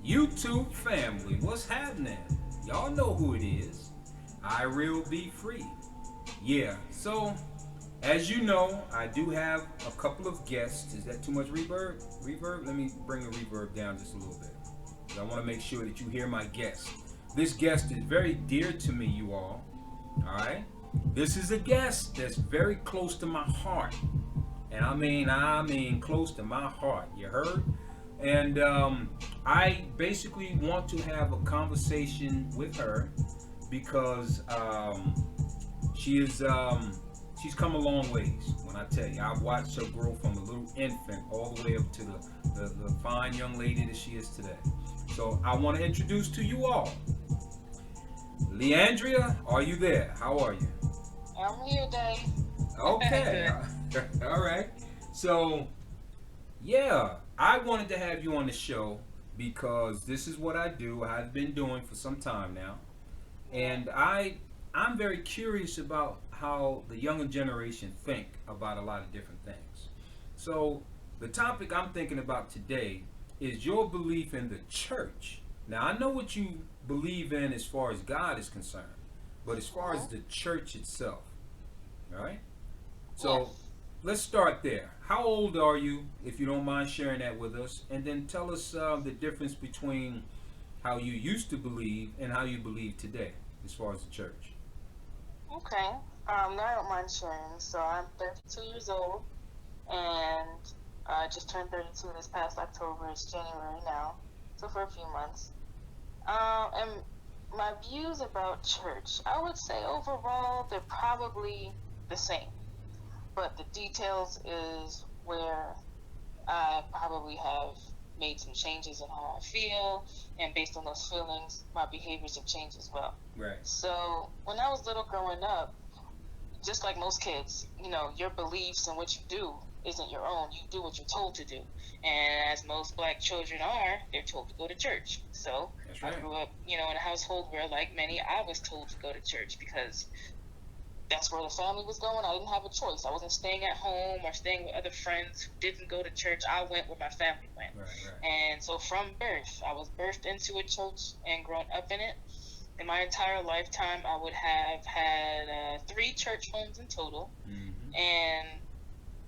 YouTube family, what's happening? Y'all know who it is. I will be free. Yeah, so as you know, I do have a couple of guests. Is that too much reverb? Reverb? Let me bring the reverb down just a little bit. 'Cause I want to make sure that you hear my guest. This guest is very dear to me, you all. Alright? This is a guest that's very close to my heart. And I mean close to my heart. You heard? And I basically want to have a conversation with her because she is she's come a long ways. When I tell you, I've watched her grow from a little infant all the way up to the fine young lady that she is today. So I want to introduce to you all, LeeAndrea. Are you there? How are you? I'm here, Dave. Okay. Good. All right. So yeah, I wanted to have you on the show because this is what I do. I've been doing for some time now, Yeah. and I'm very curious about how the younger generation think about a lot of different things. So the topic I'm thinking about today is your belief in the church. Now I know what you believe in as far as God is concerned, but as far as Mhm. the church itself, all right? So Yes. let's start there. How old are you, if you don't mind sharing that with us? And then tell us the difference between how you used to believe and how you believe today, as far as the church. Okay. No, I don't mind sharing. So I'm 32 years old, and I just turned 32 this past October. It's January now, so for a few months. And my views about church, I would say overall they're probably the same, but the details is where I probably have made some changes in how I feel, and based on those feelings, my behaviors have changed as well. Right. So when I was little growing up, just like most kids, your beliefs and what you do isn't your own. You do what you're told to do. And as most black children are, they're told to go to church. So That's I right. grew up, in a household where, like many, I was told to go to church because that's where the family was going. I didn't have a choice. I wasn't staying at home or staying with other friends who didn't go to church. I went where my family went. Right. Right. And so from birth, I was birthed into a church and grown up in it. In my entire lifetime, I would have had three church homes in total. Mm-hmm. And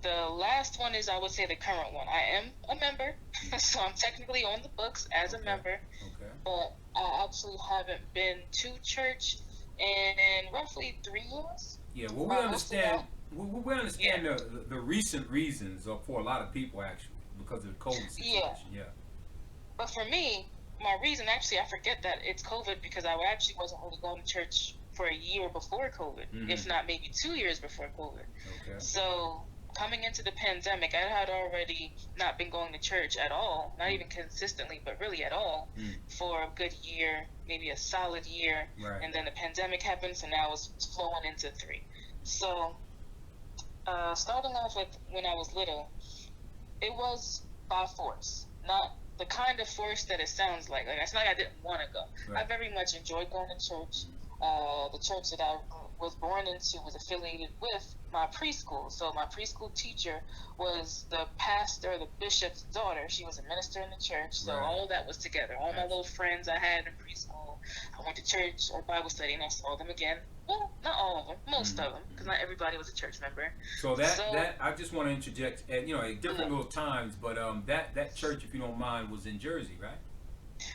the last one is, I would say, the current one. I am a member, so I'm technically on the books as a Okay. member, Okay. but I actually haven't been to church in roughly 3 years. Yeah. Well, we Most of understand. that, We yeah, understand the recent reasons for a lot of people actually because of the COVID yeah. situation. Yeah. But for me, my reason, actually, I forget that it's COVID because I actually wasn't really going to church for a year before COVID, Mm-hmm. if not maybe 2 years before COVID. Okay. So coming into the pandemic, I had already not been going to church at all, not Mm. even consistently, but really at all, Mm. for a good year, maybe a solid year. Right. And then the pandemic happened, so now it's flowing into three. So starting off with when I was little, it was by force, not the kind of force that it sounds like. Like, it's not like I didn't want to go. I Right. very much enjoyed going to church. Mm. The church that I was born into was affiliated with my preschool. So my preschool teacher was the pastor, the bishop's daughter. She was a minister in the church. So Right. all that was together. All my little friends I had in preschool, I went to church or Bible study, and I saw them again. Well, not all of them, most Mm-hmm. of them, because not everybody was a church member. So that So I just want to interject at at different yeah. little times, but that church, if you don't mind, was in Jersey, right?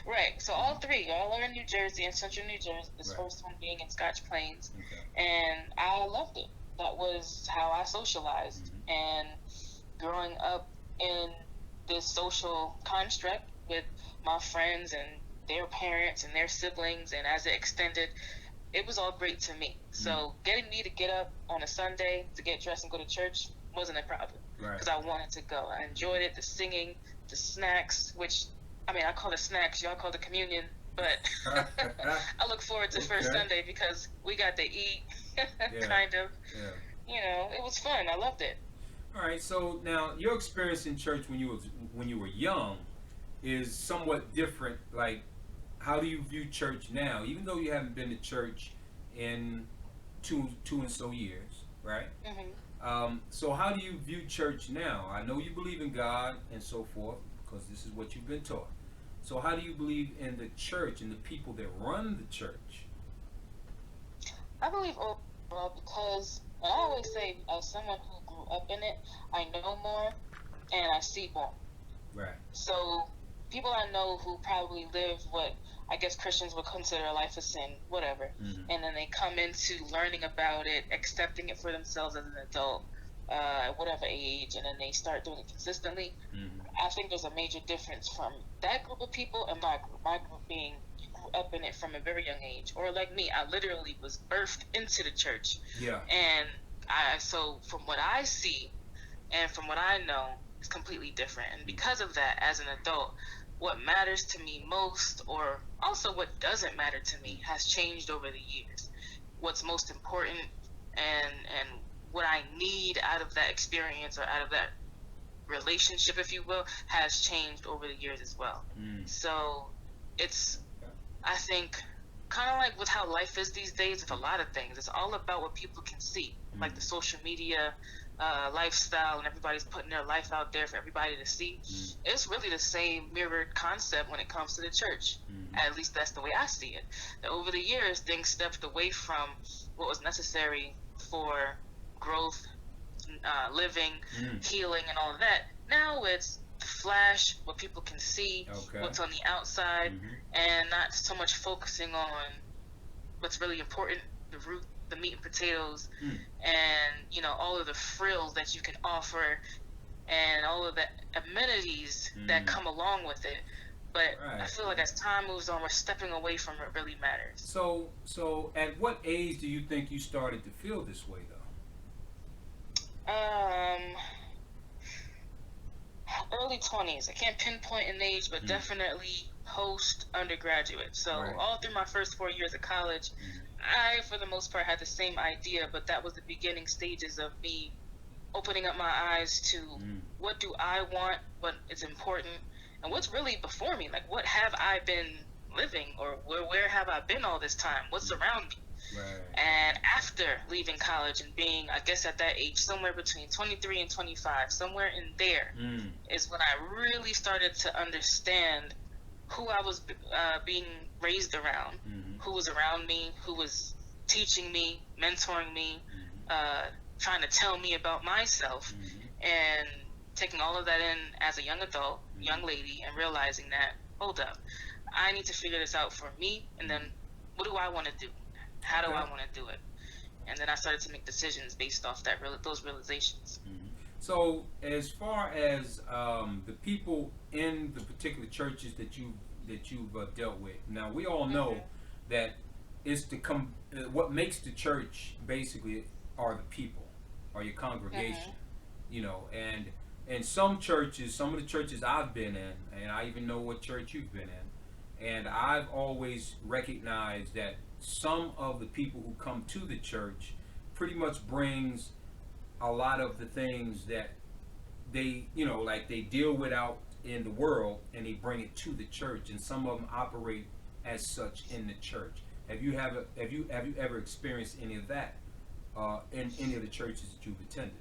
Right. So all Mm-hmm. three, all are in New Jersey and Central New Jersey. This Right. first one being in Scotch Plains, Okay. and I loved it. That was how I socialized. Mm-hmm. And growing up in this social construct with my friends and their parents and their siblings, and as it extended, it was all great to me. Mm. So getting me to get up on a Sunday to get dressed and go to church wasn't a problem Right. because I wanted to go. I enjoyed it, the singing, the snacks, which, I mean, I call it snacks, y'all call it communion, but I look forward to first Okay. Sunday because we got to eat, Yeah. kind of. Yeah. It was fun. I loved it. All right. So now your experience in church when you were young is somewhat different. Like, how do you view church now? Even though you haven't been to church in two and so years, right? Hmm. So how do you view church now? I know you believe in God and so forth because this is what you've been taught. So how do you believe in the church and the people that run the church? I believe overall because I always say, as someone who grew up in it, I know more and I see more. Right. So people I know who probably live what I guess Christians would consider a life of sin, whatever, Mm-hmm. and then they come into learning about it, accepting it for themselves as an adult, at whatever age, and then they start doing it consistently. Mm-hmm. I think there's a major difference from that group of people and my group. My group being you grew up in it from a very young age, or like me, I literally was birthed into the church, Yeah. and so from what I see and from what I know, it's completely different. And because of that, as an adult, what matters to me most, or also what doesn't matter to me, has changed over the years. What's most important and what I need out of that experience or out of that relationship, if you will, has changed over the years as well. Mm. So it's, I think, kind of like with how life is these days with a lot of things, it's all about what people can see, like the social media lifestyle, and everybody's putting their life out there for everybody to see. It's really the same mirrored concept when it comes to the church. At least that's the way I see it. That over the years, things stepped away from what was necessary for growth, living, healing, and all of that. Now it's the flash, what people can see, Okay. what's on the outside, and not so much focusing on what's really important, the root, the meat and potatoes, and all of the frills that you can offer, and all of the amenities that come along with it. But I feel like as time moves on, we're stepping away from what really matters. So at what age do you think you started to feel this way, though? Early 20s. I can't pinpoint an age, but definitely post undergraduate. So all through my first 4 years of college, I, for the most part, had the same idea, but that was the beginning stages of me opening up my eyes to what do I want, what is important, and what's really before me. Like, what have I been living, or where have I been all this time? What's around me? And after leaving college and being, I guess at that age, somewhere between 23 and 25, somewhere in there, is when I really started to understand who I was being raised around, who was around me, who was teaching me, mentoring me, trying to tell me about myself, and taking all of that in as a young adult, young lady, and realizing that, hold up, I need to figure this out for me, and then what do I want to do? How do I want to do it? And then I started to make decisions based off those realizations. So, as far as the people in the particular churches that you've dealt with, now we all know that it's to come. What makes the church basically are the people, are your congregation, and some churches, some of the churches I've been in, and I even know what church you've been in, and I've always recognized that some of the people who come to the church pretty much brings a lot of the things that they like they deal with out in the world, and they bring it to the church, and some of them operate as such in the church. Have you ever experienced any of that in any of the churches that you've attended?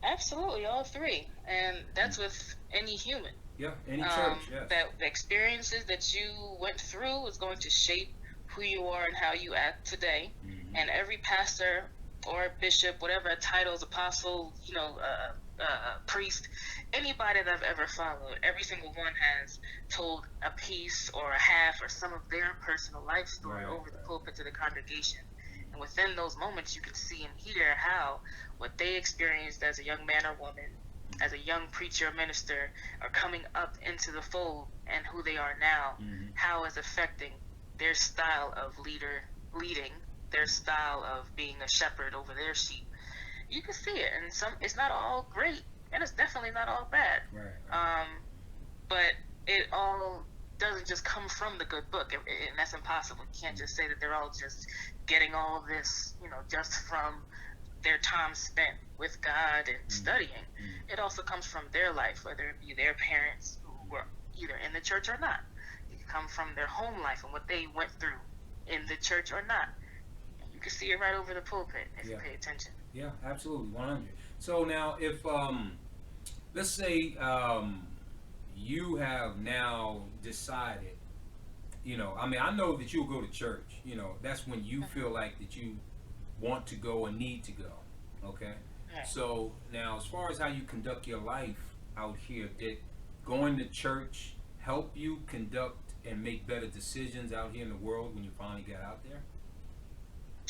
Absolutely, all three, and that's with any human. Yeah, any church. Yes. That the experiences that you went through is going to shape who you are and how you act today. And every pastor or bishop, whatever titles, apostle, priest, anybody that I've ever followed, every single one has told a piece or a half or some of their personal life story over the pulpit to the congregation. And within those moments, you can see and hear how what they experienced as a young man or woman, as a young preacher or minister, are coming up into the fold, and who they are now, how it's affecting their style of leading, their style of being a shepherd over their sheep. You can see it, and it's not all great, and it's definitely not all bad. But it all doesn't just come from the good book, and that's impossible. You can't just say that they're all just getting all of this, just from their time spent with God and studying. It also comes from their life, whether it be their parents who were either in the church or not. It can come from their home life and what they went through in the church or not. You can see it right over the pulpit if you pay attention. Yeah, absolutely, 100. So now, if let's say you have now decided, I mean, I know that you'll go to church. That's when you feel like that you want to go or need to go. Okay? Right. So now, as far as how you conduct your life out here, did going to church help you conduct and make better decisions out here in the world when you finally got out there?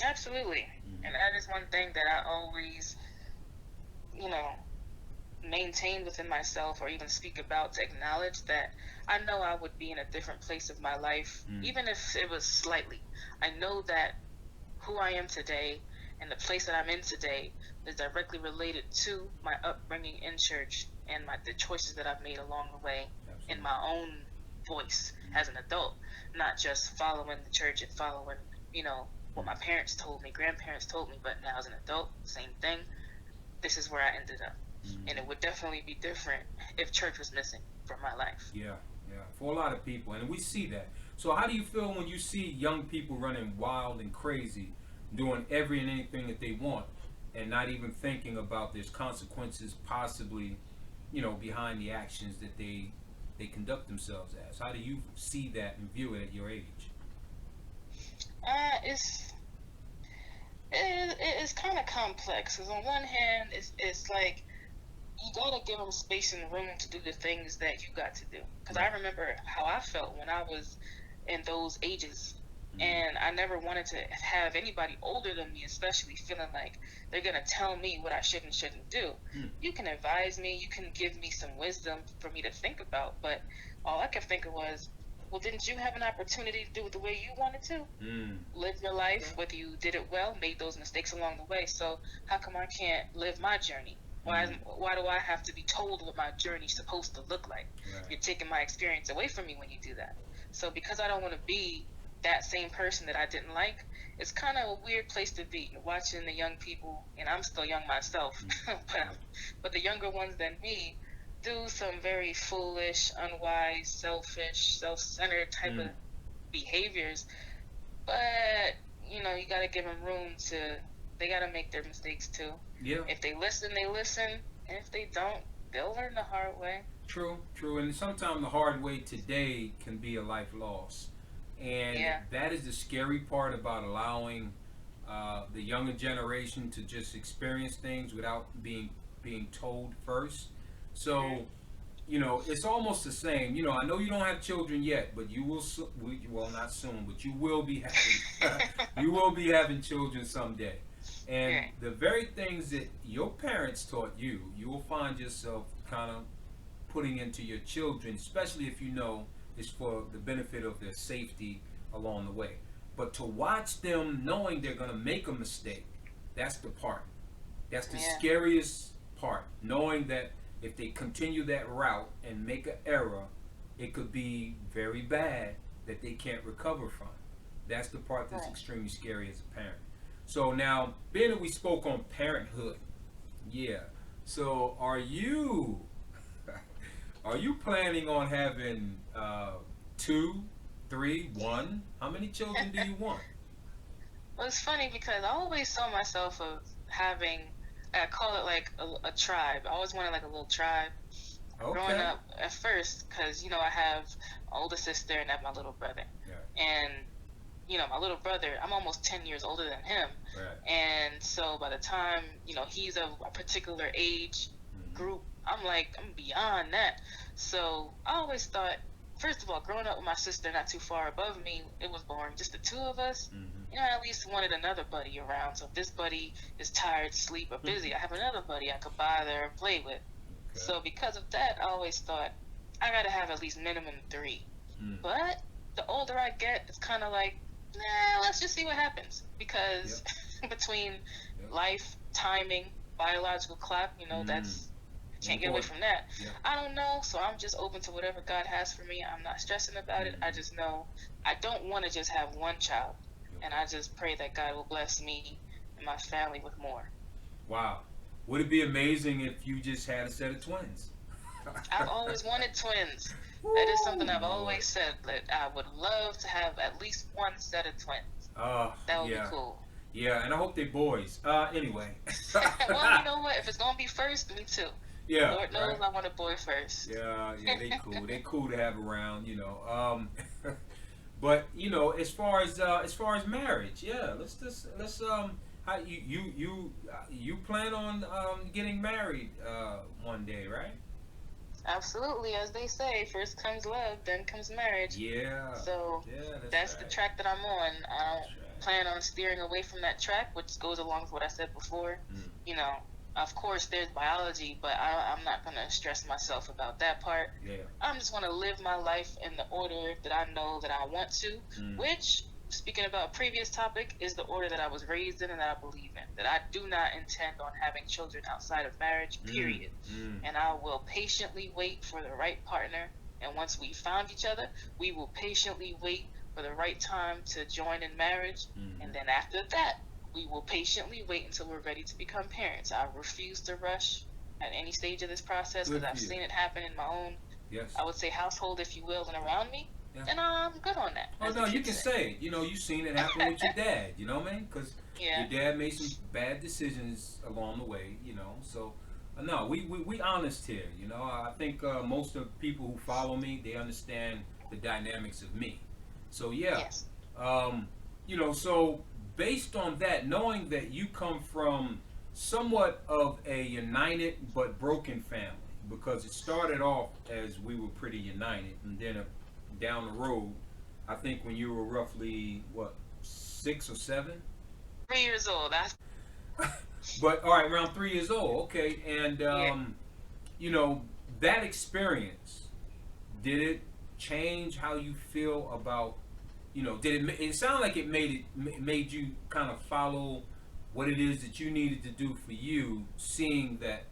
Absolutely. And Mm-hmm. that is one thing that I always, you know, maintain within myself or even speak about to acknowledge that I know I would be in a different place of my life, Mm. even if it was slightly. I know that who I am today and the place that I'm in today is directly related to my upbringing in church and the choices that I've made along the way in Absolutely. my own voice Mm. as an adult, not just following the church and following, what my Mm. parents told me, grandparents told me, but now as an adult, same thing. This is where I ended up. And Mm. it would definitely be different if church was missing from my life. Yeah, yeah, for a lot of people, and we see that. So, how do you feel when you see young people running wild and crazy, doing every and anything that they want, and not even thinking about there's consequences possibly, behind the actions that they conduct themselves as? How do you see that and view it at your age? It's it's kind of complex because on one hand, it's like you gotta give them space and room to do the things that you got to do. Because I Right. remember how I felt when I was in those ages. Mm. And I never wanted to have anybody older than me, especially feeling like they're gonna tell me what I should and shouldn't do. Mm. You can advise me, you can give me some wisdom for me to think about, but all I kept thinking was, well, didn't you have an opportunity to do it the way you wanted to? Mm. Live your Okay. life, whether you did it well, made those mistakes along the way. So how come I can't live my journey? Mm. Why do I have to be told what my journey's supposed to look like? Right. You're taking my experience away from me when you do that. So because I don't want to be that same person that I didn't like, it's kind of a weird place to be. Watching the young people, and I'm still young myself, Mm. but Right. but the younger ones than me do some very foolish, unwise, selfish, self-centered type of Mm. behaviors, but you got to give them room to. They got to make their mistakes too. Yeah. If they listen, they listen, and if they don't, they'll learn the hard way. True, true. And sometimes the hard way today can be a life loss. And Yeah. that is the scary part about allowing the younger generation to just experience things without being told first. Mhm. So, it's almost the same. I know you don't have children yet, but you will. Well, not soon, but you will be having. You will be having children someday. And Right. the very things that your parents taught you, you will find yourself kind of putting into your children, especially if you know it's for the benefit of their safety along the way. But to watch them knowing they're going to make a mistake, that's the part. That's the Yeah. scariest part. Knowing that if they continue that route and make an error, it could be very bad that they can't recover from. That's the part that's Right. extremely scary as a parent. So now, being that we spoke on parenthood, yeah. So are you planning on having two, three, one? How many children do you want? Well, it's funny because I always saw myself of having. I call it like a tribe. I always wanted like a little tribe. Growing Okay. up at first, because I have my older sister and I have my little brother, Yeah. and my little brother, I'm almost 10 years older than him. Right. And so by the time, he's of a particular age Mm-hmm. group, I'm beyond that. So I always thought, first of all, growing up with my sister not too far above me, it was boring. Just the two of us. Mm-hmm. I at least wanted another buddy around. So if this buddy is tired, sleep, or busy, I have another buddy I could bother and play with. Okay. So because of that, I always thought I gotta have at least minimum three. Mm. But the older I get, it's kind of like, nah, let's just see what happens. Because Yep. between Yep. life, timing, biological clock, Mm. that's, can't get away Important. from that. Yep. I don't know, so I'm just open to whatever God has for me. I'm not stressing about it. I Mm-hmm. just know I don't want to just have one child. And Okay. I just pray that God will bless me and my family with more. Wow. Would it be amazing if you just had a set of twins? I've always wanted twins. That is something Woo, I've Lord. always said that I would love to have at least one set of twins. That would be Yeah. cool. Yeah, and I hope they boys. Anyway. Well, you know what? If it's gonna be first, me too. Yeah, Lord knows right. I want a boy first. Yeah, yeah, they cool. They cool to have around, you know. But as far as marriage, yeah, let's how you plan on getting married one day, right? Absolutely, as they say, first comes love, then comes marriage. Yeah, So yeah, that's that's the right. track that I'm on. I don't That's right. plan on steering away from that track, which goes along with what I said before. Mm, You know, of course, there's biology, but I'm not going to stress myself about that part. yeah. I'm just going to live my life in the order that I know that I want to, Mm, which, speaking about previous topic, is the order that I was raised in and that I believe in. That I do not intend on having children outside of marriage, mm, period. mm, And I will patiently wait for the right partner. And once we found each other, we will patiently wait for the right time to join in marriage. And mm. then after that, we will patiently wait until we're ready to become parents. I refuse to rush at any stage of this process because Good for I've you. seen it happen in my own, Yes. I would say, household, if you will, and around me. Yeah. And I'm good on that, Oh as the no, you kids can say. say it. You know, you seen it happen with your dad. You know what I mean? Because Yeah. your dad made some bad decisions along the way. You know, so no, we honest here. You know, I think most of the people who follow me, they understand the dynamics of me. So yeah, Yes. um, you know, so based on that, knowing that you come from somewhat of a united but broken family, because it started off as we were pretty united, and then down the road, I think when you were roughly what 6 or 7. 3 years old. That's, But all right, around 3 years old, okay, and yeah. you know that experience, did it change how you feel about, you know, did it sound like it made you kind of follow what it is that you needed to do for you, seeing that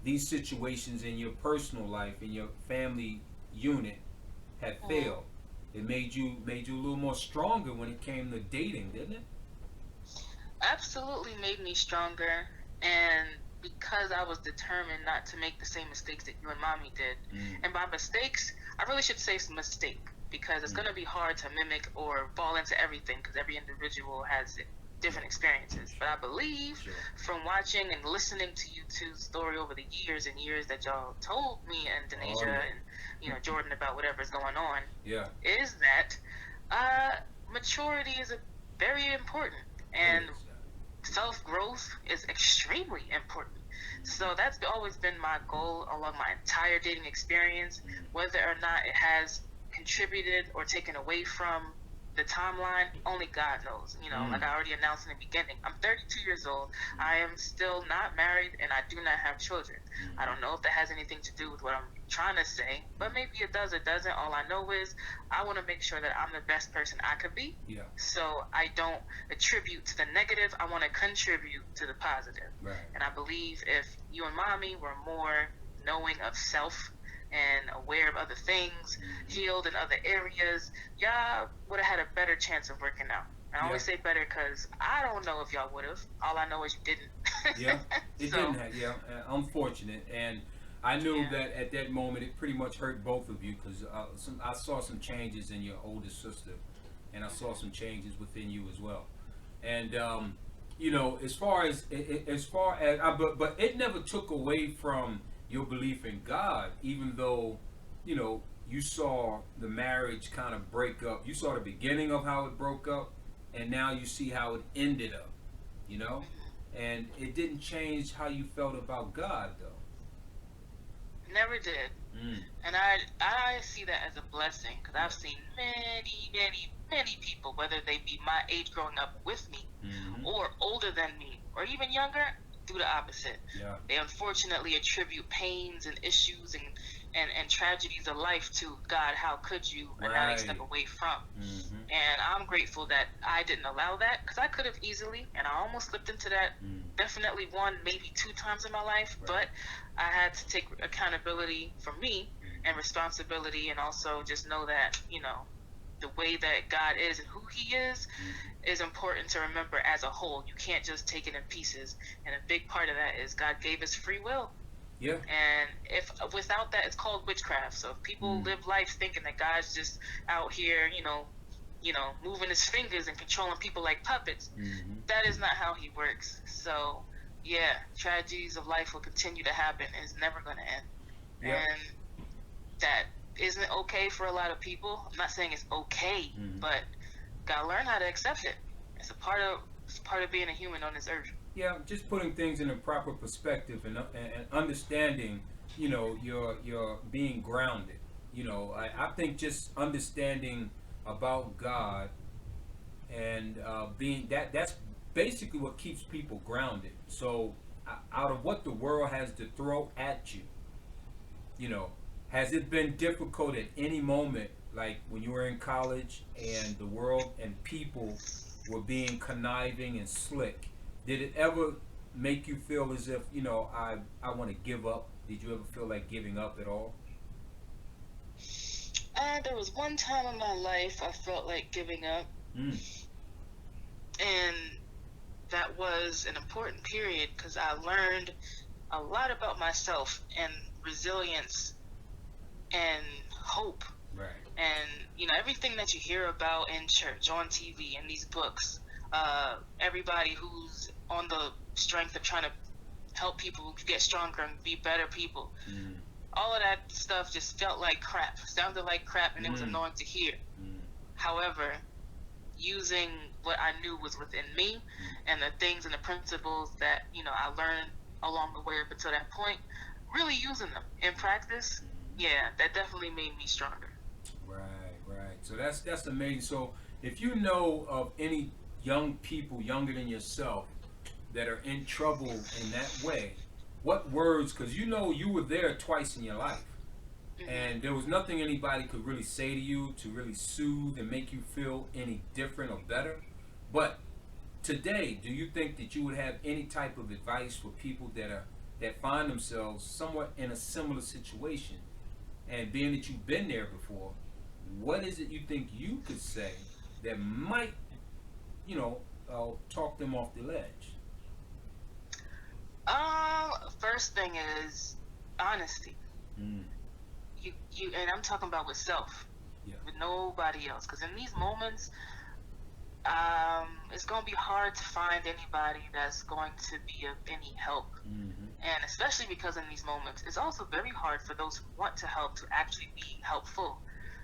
these situations in your personal life, in your family unit, had Mhm. failed. It made you a little more stronger when it came to dating, didn't it? Absolutely made me stronger. And because I was determined not to make the same mistakes that you and mommy did. Mm, And by mistakes, I really should say mistake because it's mm, going to be hard to mimic or fall into everything because every individual has yeah, different experiences. But I believe sure. from watching and listening to you two's story over the years and years that y'all told me and Oh Denasia yeah. and Jordan about whatever's going on, Yeah, is that uh, maturity is very important. it And is. self growth is extremely important. So that's always been my goal along my entire dating experience, Mm, whether or not it has contributed or taken away from the timeline, only God knows. Like mm, I already announced in the beginning, I'm 32 years old. mm, I am still not married and I do not have children. I mm, don't know if that has anything to do with what I'm trying to say, but mm. maybe it does, it doesn't. All I know is I want to make sure that I'm the best person I could be. Yeah, So I don't attribute to the negative. I want to contribute to the positive. right. And I believe if you and mommy were more knowing of self and aware of other things, Hmm. healed in other areas, y'all would have had a better chance of working out. And I Yeah, always say better because I don't know if y'all would have. All I know is you yeah. didn't. It So, didn't have. Yeah, unfortunate, and I knew yeah. that at that moment it pretty much hurt both of you because I saw some changes in your oldest sister, and I saw some Hmm. changes within you as well. And you know, as far as but it never took away from your belief in God, even though, you know, you saw the marriage kind of break up. You saw the beginning of how it broke up, and now you see how it ended up. You know, and it didn't change how you felt about God, though. Never did. Mm, And I see that as a blessing because yeah. I've seen many, many, many people, whether they be my age growing up with me Mm-hmm. or older than me or even younger, do the opposite. Yeah. They unfortunately attribute pains and issues and tragedies of life to God, how could you? And now they step Right. away from. Mm-hmm. And I'm grateful that I didn't allow that because I could have easily, and I almost slipped into that Mm. definitely one, maybe two times in my life, Right. but I had to take accountability for me and Mm-hmm. responsibility and also just know that, the way that God is and who He Mm-hmm. is important to remember as a whole. You can't just take it in pieces. And a big part of that is God gave us free will. Yeah. And if without that, it's called witchcraft. So if people Mm. live life thinking that God's just out here, moving his fingers and controlling people like puppets, Mm-hmm. that is not how he works. So yeah, tragedies of life will continue to happen and it's never going to end. Yep. And that isn't okay for a lot of people. I'm not saying it's okay, but gotta learn how to accept it. It's a part of being a human on this earth. Yeah, just putting things in a proper perspective and understanding, your being grounded. I think just understanding about God and being that's basically what keeps people grounded. So out of what the world has to throw at you, you know, has it been difficult at any moment, like when you were in college and the world and people were being conniving and slick? Did it ever make you feel as if, I want to give up? Did you ever feel like giving up at all? There was one time in my life I felt like giving up, Mm. and that was an important period because I learned a lot about myself and resilience and hope. Right. And everything that you hear about in church, on TV, in these books, everybody who's on the strength of trying to help people get stronger and be better people, Mm. all of that stuff just felt like crap, sounded like crap, and it was annoying to hear. However, using what I knew was within me and the things and the principles that I learned along the way up until that point, really using them in practice, yeah, that definitely made me stronger. Right, right. So that's amazing. So if you know of any young people younger than yourself that are in trouble in that way, what words? Because you were there twice in your life, and there was nothing anybody could really say to you to really soothe and make you feel any different or better. But today, do you think that you would have any type of advice for people that find themselves somewhat in a similar situation? And being that you've been there before, what is it you think you could say that might, talk them off the ledge? First thing is honesty. Mm. And I'm talking about with self, Yeah. with nobody else. Because in these moments, it's gonna be hard to find anybody that's going to be of any help. And especially because in these moments, it's also very hard for those who want to help to actually be helpful.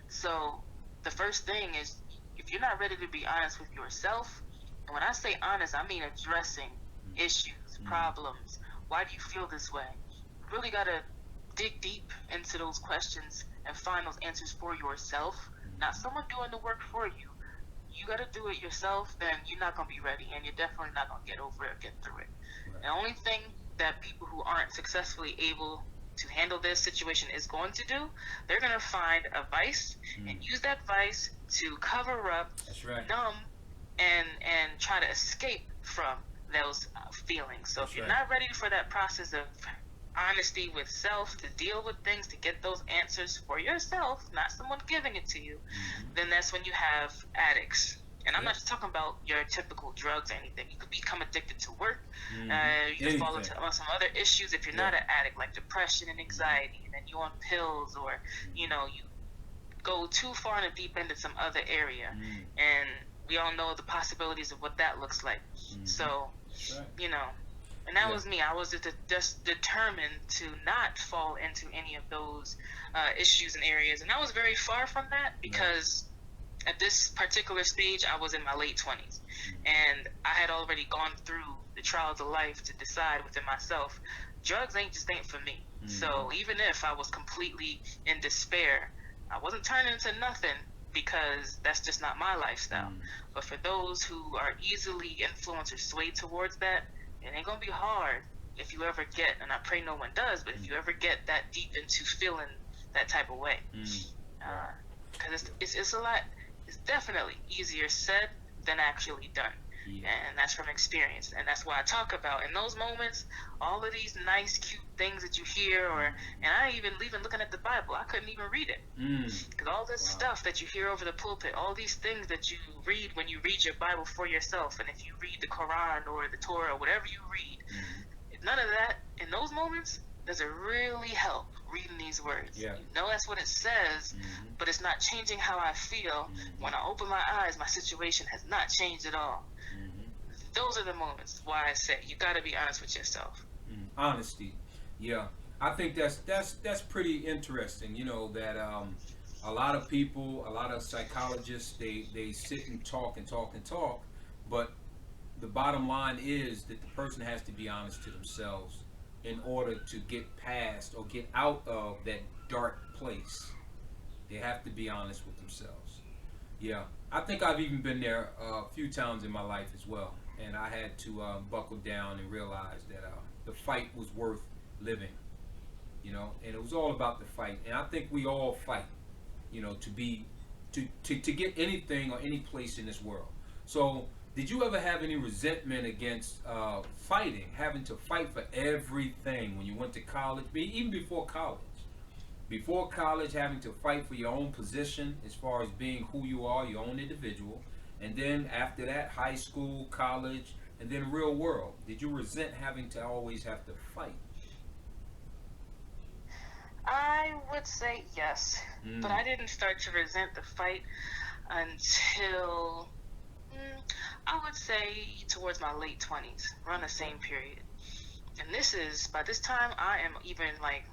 So the first thing is, if you're not ready to be honest with yourself, and when I say honest, I mean addressing issues, problems. Why do you feel this way? You really gotta dig deep into those questions and find those answers for yourself, not someone doing the work for you. You got to do it yourself, then you're not going to be ready, and you're definitely not going to get over it or get through it. Right. The only thing that people who aren't successfully able to handle this situation is going to do, they're going to find a vice and use that vice to cover up, That's right. numb, and try to escape from those feelings. So That's if you're right. not ready for that process of honesty with self to deal with things, to get those answers for yourself, not someone giving it to you, then that's when you have addicts. And I'm not just talking about your typical drugs or anything. You could become addicted to work. You could fall into some other issues if you're not an addict, like depression and anxiety, and then you're on pills, or you go too far in a deep end in some other area. And we all know the possibilities of what that looks like. So, Right. and that was me. I was just determined to not fall into any of those issues and areas. And I was very far from that because at this particular stage, I was in my late 20s. And I had already gone through the trials of life to decide within myself, drugs ain't for me. So even if I was completely in despair, I wasn't turning into nothing because that's just not my lifestyle. But for those who are easily influenced or swayed towards that, it ain't gonna be hard if you ever get, and I pray no one does, but if you ever get that deep into feeling that type of way, because it's a lot. It's definitely easier said than actually done, and that's from experience. And that's why I talk about in those moments all of these nice, cute things that you hear, and I even looking at the Bible, I couldn't even read it because all this stuff that you hear over the pulpit, all these things that you read when you read your Bible for yourself, and if you read the Quran or the Torah, or whatever you read, none of that in those moments does it really help reading these words. Yeah. That's what it says, but it's not changing how I feel. When I open my eyes, my situation has not changed at all. those are the moments why I say you got to be honest with yourself. Honesty, yeah. I think that's pretty interesting. You know that a lot of people, a lot of psychologists, they sit and talk and talk and talk, but the bottom line is that the person has to be honest to themselves in order to get past or get out of that dark place. They have to be honest with themselves. Yeah, I think I've even been there a few times in my life as well, and I had to buckle down and realize that the fight was worth living. You know, and it was all about the fight. And I think we all fight, you know, to be to get anything or any place in this world. So, did you ever have any resentment against fighting, having to fight for everything when you went to college, even before college? Before college, having to fight for your own position as far as being who you are, your own individual, and then after that, high school, college, and then real world. Did you resent having to always have to fight? I would say yes, but Mm. I didn't start to resent the fight until I would say towards my late 20s, around the Okay. same period. And this is, by this time, I am even like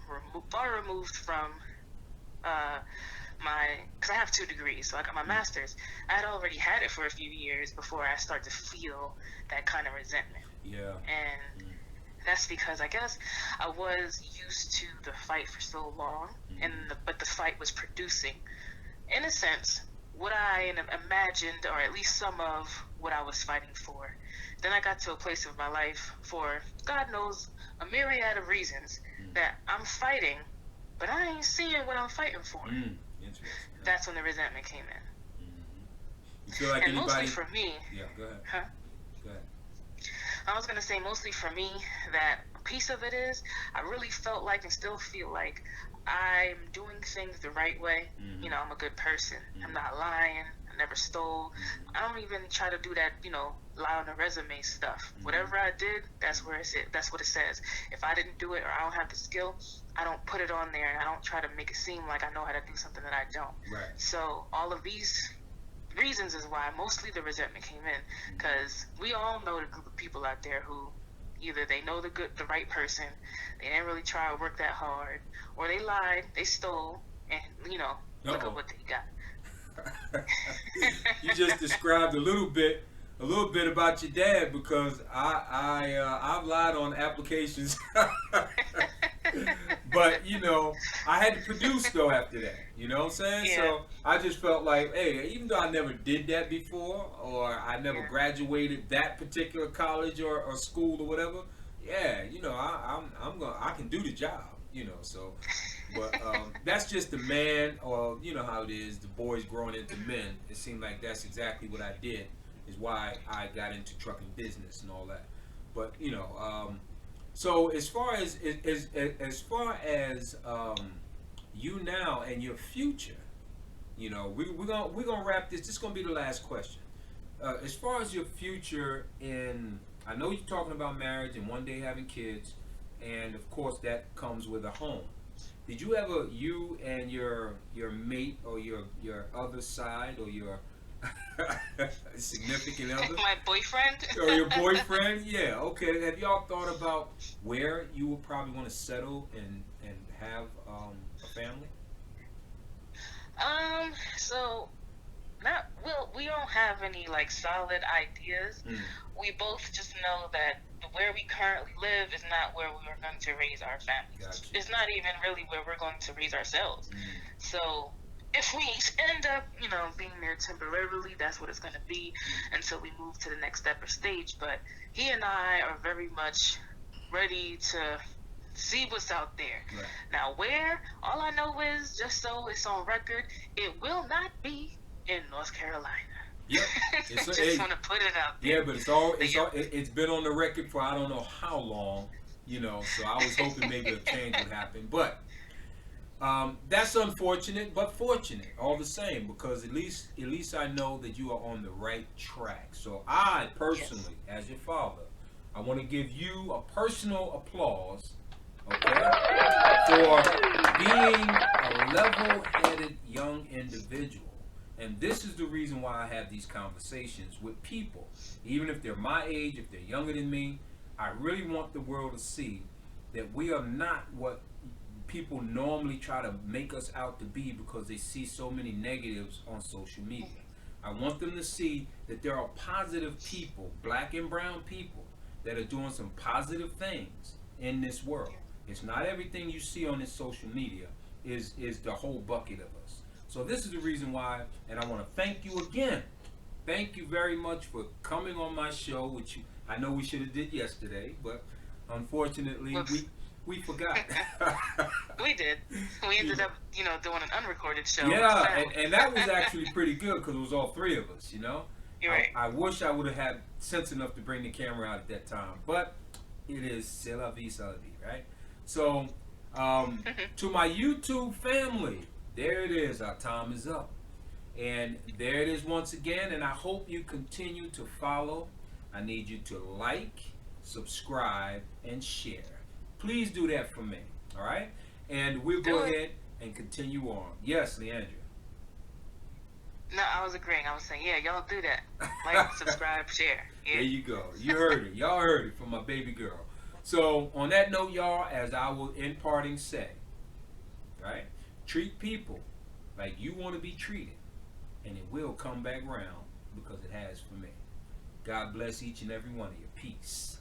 far removed from uh, because I have 2 degrees, so I got my Mm. master's. I had already had it for a few years before I start to feel that kind of resentment. Yeah. And Mm. that's because I guess I was used to the fight for so long, Mm. but the fight was producing, in a sense, what I imagined, or at least some of what I was fighting for. Then I got to a place of my life for God knows a myriad of reasons Mm. that I'm fighting, but I ain't seeing what I'm fighting for. Mm. Interesting. Yeah. That's when the resentment came in. Hmm. You feel like And mostly anybody? for me, Yeah. Go ahead. huh? Go ahead. I was going to say mostly for me that a piece of it is I really felt like and still feel like I'm doing things the right way. Mm-hmm. I'm a good person. I'm Mm-hmm. not lying. I never stole. Mm-hmm. I don't even try to do that, lie on the resume stuff. Mm-hmm. Whatever I did, that's where it's it. That's what it says. If I didn't do it or I don't have the skill, I don't put it on there and I don't try to make it seem like I know how to do something that I don't. Right. So all of these reasons is why mostly the resentment came in, Mm-hmm. because we all know the group of people out there who either they know the right person, they didn't really try to work that hard, or they lied, they stole, and look at Uh-oh. what they got. You just described a little bit about your dad because I've lied on applications, but I had to produce though after that. You know what I'm saying? Yeah, So I just felt like, hey, even though I never did that before, or I never yeah. graduated that particular college or school or whatever, yeah, I can do the job. So. But that's just the man, or how it is, the boys growing into men. It seemed like that's exactly what I did, is why I got into trucking business and all that. But so as far as you now and your future, we're gonna wrap this. This is gonna be the last question. As far as your future I know you're talking about marriage and one day having kids, and of course that comes with a home. Did you ever, you and your mate or your other side or your significant other My boyfriend. or your boyfriend? Yeah, okay. Have y'all thought about where you would probably want to settle and have a family? So not well, we don't have any like solid ideas. Mm, We both just know that where we currently live is not where we are going to raise our families. got you. It's not even really where we're going to raise ourselves. Mm, So if we end up, being there temporarily, that's what it's going to be mm, until we move to the next step or stage. But he and I are very much ready to see what's out there. right. Now, where? All I know is, just so it's on record, it will not be in North Carolina. Yep. It's Just want to put it out yeah, there. but But yeah, it's been on the record for I don't know how long, So I was hoping maybe a change would happen, but that's unfortunate, but fortunate all the same because at least I know that you are on the right track. So I yes. personally, as your father, I want to give you a personal applause, okay, for being a level-headed young individual And this is the reason why I have these conversations with people. Even if they're my age, if they're younger than me, I really want the world to see that we are not what people normally try to make us out to be because they see so many negatives on social media. I want them to see that there are positive people, black and brown people, that are doing some positive things in this world. It's not everything you see on this social media is the whole bucket of us. So this is the reason why, and I want to thank you again. Thank you very much for coming on my show, which I know we should have did yesterday, but unfortunately Whoops. we forgot. We did. We ended up, doing an unrecorded show. Yeah, and that was actually pretty good because it was all three of us, you know? You're right. I wish I would have had sense enough to bring the camera out at that time, but it is c'est la vie, right? So, to my YouTube family, there it is. Our time is up. And there it is once again, and I hope you continue to follow. I need you to like, subscribe, and share. Please do that for me, all right? And we'll go ahead and continue on. Yes, LeeAndrea. No, I was agreeing. I was saying, yeah, y'all do that. Like, subscribe, share. Yeah. There you go. You heard it. Y'all heard it from my baby girl. So, on that note, y'all, as I will in parting say, right? Treat people like you want to be treated, and it will come back round because it has for me. God bless each and every one of you. Peace.